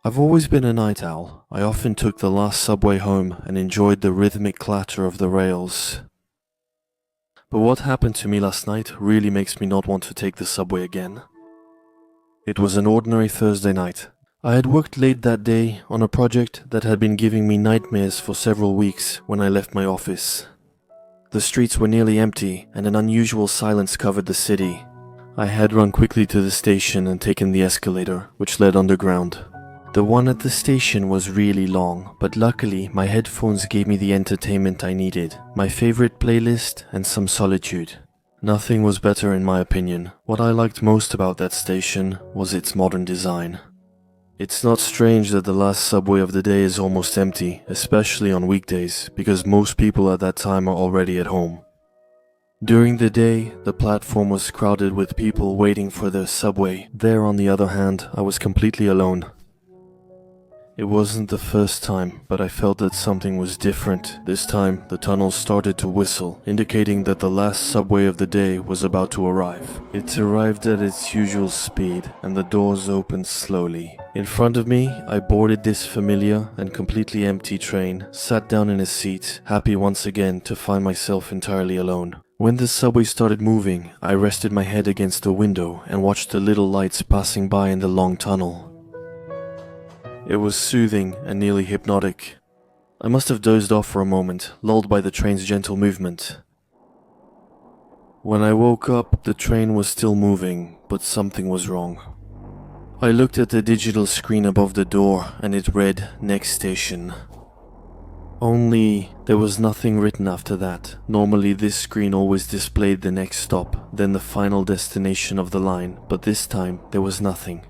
I've always been a night owl. I often took the last subway home and enjoyed the rhythmic clatter of the rails. But what happened to me last night really makes me not want to take the subway again. It was an ordinary Thursday night. I had worked late that day on a project that had been giving me nightmares for several weeks when I left my office. The streets were nearly empty and an unusual silence covered the city. I had run quickly to the station and taken the escalator, which led underground. The one at the station was really long, but luckily my headphones gave me the entertainment I needed, my favorite playlist and some solitude. Nothing was better in my opinion. What I liked most about that station was its modern design. It's not strange that the last subway of the day is almost empty, especially on weekdays, because most people at that time are already at home. During the day, the platform was crowded with people waiting for their subway. There, on the other hand, I was completely alone. It wasn't the first time, but I felt that something was different. This time, the tunnels started to whistle, indicating that the last subway of the day was about to arrive. It arrived at its usual speed, and the doors opened slowly. In front of me, I boarded this familiar and completely empty train, sat down in a seat, happy once again to find myself entirely alone. When the subway started moving, I rested my head against the window and watched the little lights passing by in the long tunnel. It was soothing and nearly hypnotic. I must have dozed off for a moment, lulled by the train's gentle movement. When I woke up, the train was still moving, but something was wrong. I looked at the digital screen above the door and it read, "Next station." Only, there was nothing written after that. Normally this screen always displayed the next stop, then the final destination of the line, but this time there was nothing.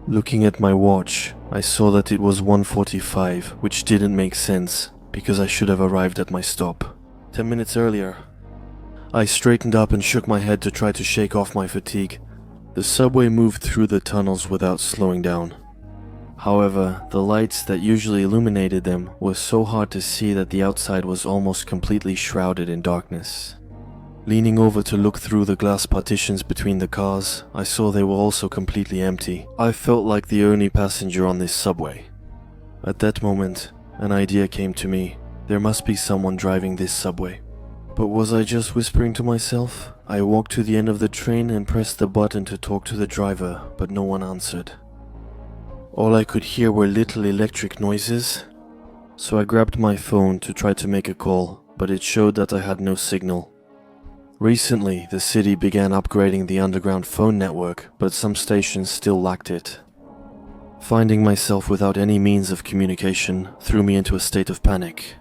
Looking at my watch, I saw that it was 1:45, which didn't make sense, because I should have arrived at my stop 10 minutes earlier. I straightened up and shook my head to try to shake off my fatigue. The subway moved through the tunnels without slowing down. However, the lights that usually illuminated them were so hard to see that the outside was almost completely shrouded in darkness. Leaning over to look through the glass partitions between the cars, I saw they were also completely empty. I felt like the only passenger on this subway. At that moment, an idea came to me. There must be someone driving this subway. But was I just whispering to myself? I walked to the end of the train and pressed the button to talk to the driver, but no one answered. All I could hear were little electric noises. So I grabbed my phone to try to make a call, but it showed that I had no signal. Recently, the city began upgrading the underground phone network, but some stations still lacked it. Finding myself without any means of communication threw me into a state of panic.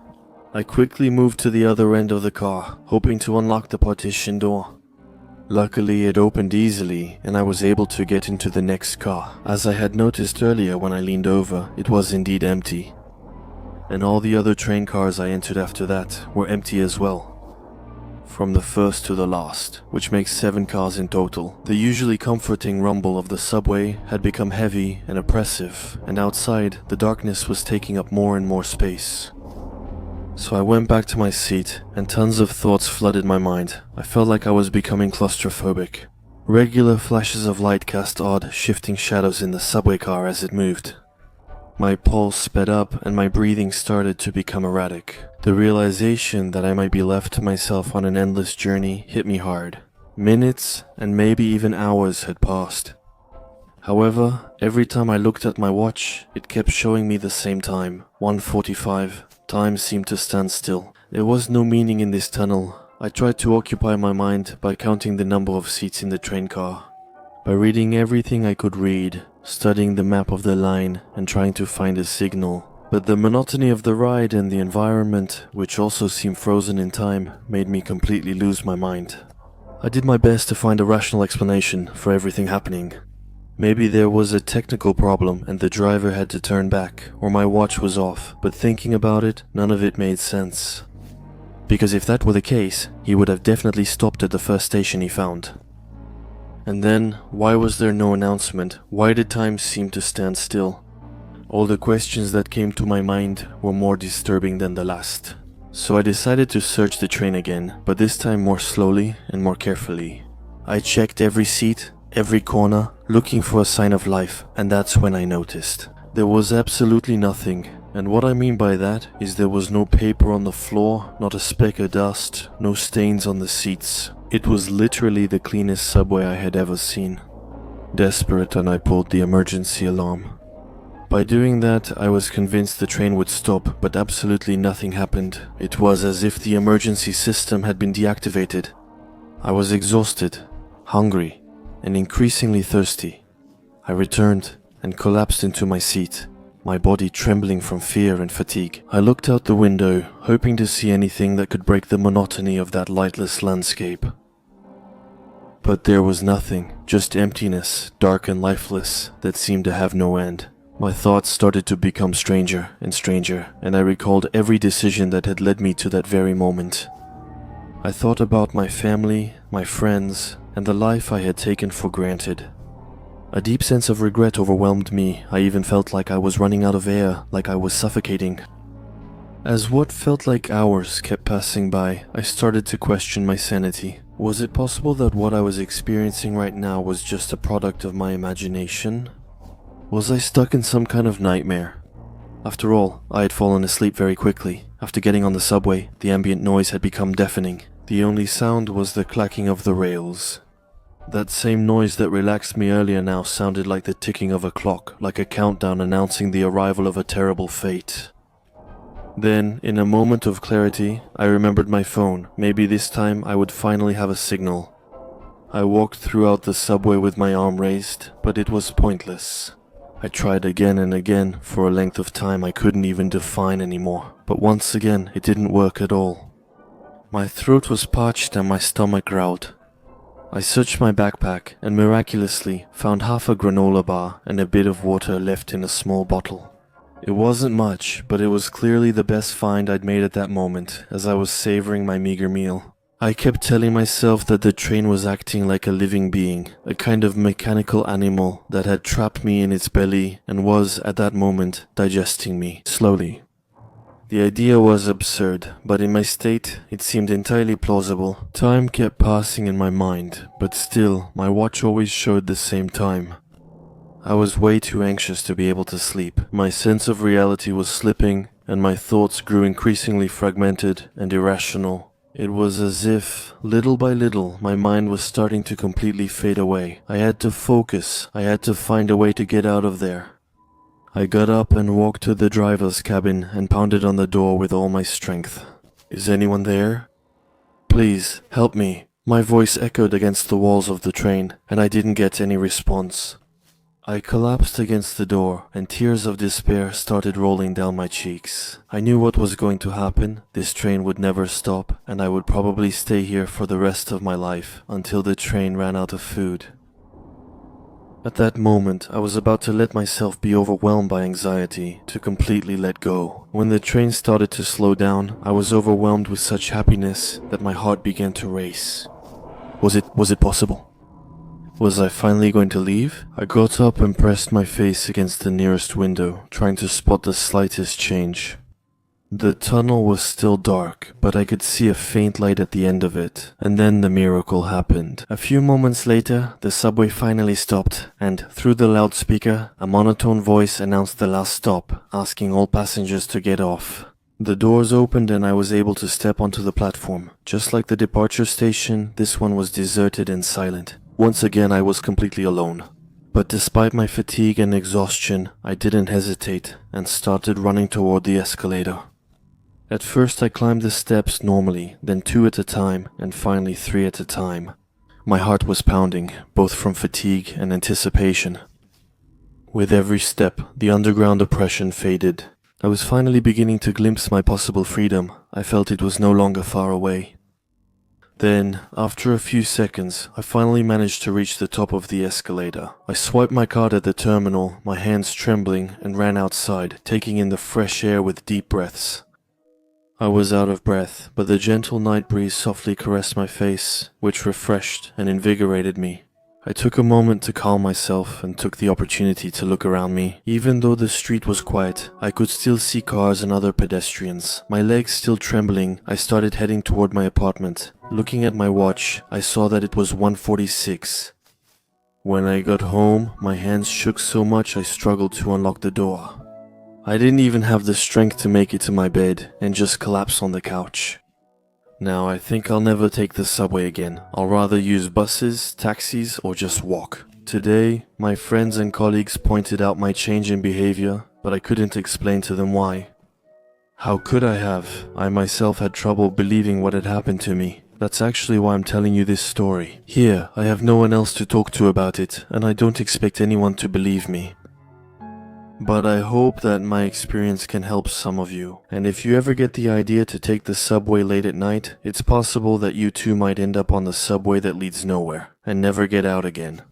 I quickly moved to the other end of the car, hoping to unlock the partition door. Luckily, it opened easily, and I was able to get into the next car. As I had noticed earlier when I leaned over, it was indeed empty. And all the other train cars I entered after that were empty as well. From the first to the last, which makes 7 cars in total. The usually comforting rumble of the subway had become heavy and oppressive, and outside, the darkness was taking up more and more space. So I went back to my seat, and tons of thoughts flooded my mind. I felt like I was becoming claustrophobic. Regular flashes of light cast odd, shifting shadows in the subway car as it moved. My pulse sped up and my breathing started to become erratic. The realization that I might be left to myself on an endless journey hit me hard. Minutes and maybe even hours had passed. However, every time I looked at my watch, it kept showing me the same time, 1:45. Time seemed to stand still. There was no meaning in this tunnel. I tried to occupy my mind by counting the number of seats in the train car. By reading everything I could read, studying the map of the line and trying to find a signal. But the monotony of the ride and the environment, which also seemed frozen in time, made me completely lose my mind. I did my best to find a rational explanation for everything happening. Maybe there was a technical problem and the driver had to turn back, or my watch was off, but thinking about it, none of it made sense. Because if that were the case, he would have definitely stopped at the first station he found. And then, why was there no announcement? Why did time seem to stand still? All the questions that came to my mind were more disturbing than the last. So I decided to search the train again, but this time more slowly and more carefully. I checked every seat, every corner, looking for a sign of life, and that's when I noticed. There was absolutely nothing, and what I mean by that is there was no paper on the floor, not a speck of dust, no stains on the seats. It was literally the cleanest subway I had ever seen. Desperate, and I pulled the emergency alarm. By doing that, I was convinced the train would stop, but absolutely nothing happened. It was as if the emergency system had been deactivated. I was exhausted, hungry, and increasingly thirsty. I returned and collapsed into my seat, my body trembling from fear and fatigue. I looked out the window, hoping to see anything that could break the monotony of that lightless landscape. But there was nothing, just emptiness, dark and lifeless, that seemed to have no end. My thoughts started to become stranger, and I recalled every decision that had led me to that very moment. I thought about my family, my friends, and the life I had taken for granted. A deep sense of regret overwhelmed me. I even felt like I was running out of air, like I was suffocating. As what felt like hours kept passing by, I started to question my sanity. Was it possible that what I was experiencing right now was just a product of my imagination? Was I stuck in some kind of nightmare? After all, I had fallen asleep very quickly. After getting on the subway, the ambient noise had become deafening. The only sound was the clacking of the rails. That same noise that relaxed me earlier now sounded like the ticking of a clock, like a countdown announcing the arrival of a terrible fate. Then, in a moment of clarity, I remembered my phone. Maybe this time I would finally have a signal. I walked throughout the subway with my arm raised, but it was pointless. I tried again and again for a length of time I couldn't even define anymore, but once again it didn't work at all. My throat was parched and my stomach growled. I searched my backpack and miraculously found half a granola bar and a bit of water left in a small bottle. It wasn't much, but it was clearly the best find I'd made at that moment as I was savoring my meager meal. I kept telling myself that the train was acting like a living being, a kind of mechanical animal that had trapped me in its belly and was, at that moment, digesting me, slowly. The idea was absurd, but in my state, it seemed entirely plausible. Time kept passing in my mind, but still, my watch always showed the same time. I was way too anxious to be able to sleep. My sense of reality was slipping, and my thoughts grew increasingly fragmented and irrational. It was as if, little by little, my mind was starting to completely fade away. I had to focus. I had to find a way to get out of there. I got up and walked to the driver's cabin and pounded on the door with all my strength. "Is anyone there? Please, help me." My voice echoed against the walls of the train, and I didn't get any response. I collapsed against the door, and tears of despair started rolling down my cheeks. I knew what was going to happen. This train would never stop, and I would probably stay here for the rest of my life, until the train ran out of food. At that moment, I was about to let myself be overwhelmed by anxiety, to completely let go. When the train started to slow down, I was overwhelmed with such happiness that my heart began to race. Was it possible? Was I finally going to leave? I got up and pressed my face against the nearest window, trying to spot the slightest change. The tunnel was still dark, but I could see a faint light at the end of it, and then the miracle happened. A few moments later, the subway finally stopped, and through the loudspeaker, a monotone voice announced the last stop, asking all passengers to get off. The doors opened and I was able to step onto the platform. Just like the departure station, this one was deserted and silent. Once again, I was completely alone. But despite my fatigue and exhaustion, I didn't hesitate and started running toward the escalator. At first I climbed the steps normally, then 2 at a time, and finally 3 at a time. My heart was pounding, both from fatigue and anticipation. With every step, the underground oppression faded. I was finally beginning to glimpse my possible freedom. I felt it was no longer far away. Then, after a few seconds, I finally managed to reach the top of the escalator. I swiped my card at the terminal, my hands trembling, and ran outside, taking in the fresh air with deep breaths. I was out of breath, but the gentle night breeze softly caressed my face, which refreshed and invigorated me. I took a moment to calm myself and took the opportunity to look around me. Even though the street was quiet, I could still see cars and other pedestrians. My legs still trembling, I started heading toward my apartment. Looking at my watch, I saw that it was 1:46. When I got home, my hands shook so much I struggled to unlock the door. I didn't even have the strength to make it to my bed and just collapsed on the couch. Now I think I'll never take the subway again. I'll rather use buses, taxis, or just walk. Today, my friends and colleagues pointed out my change in behavior, but I couldn't explain to them why. How could I have? I myself had trouble believing what had happened to me. That's actually why I'm telling you this story. Here, I have no one else to talk to about it, and I don't expect anyone to believe me. But I hope that my experience can help some of you. And if you ever get the idea to take the subway late at night, it's possible that you too might end up on the subway that leads nowhere, and never get out again.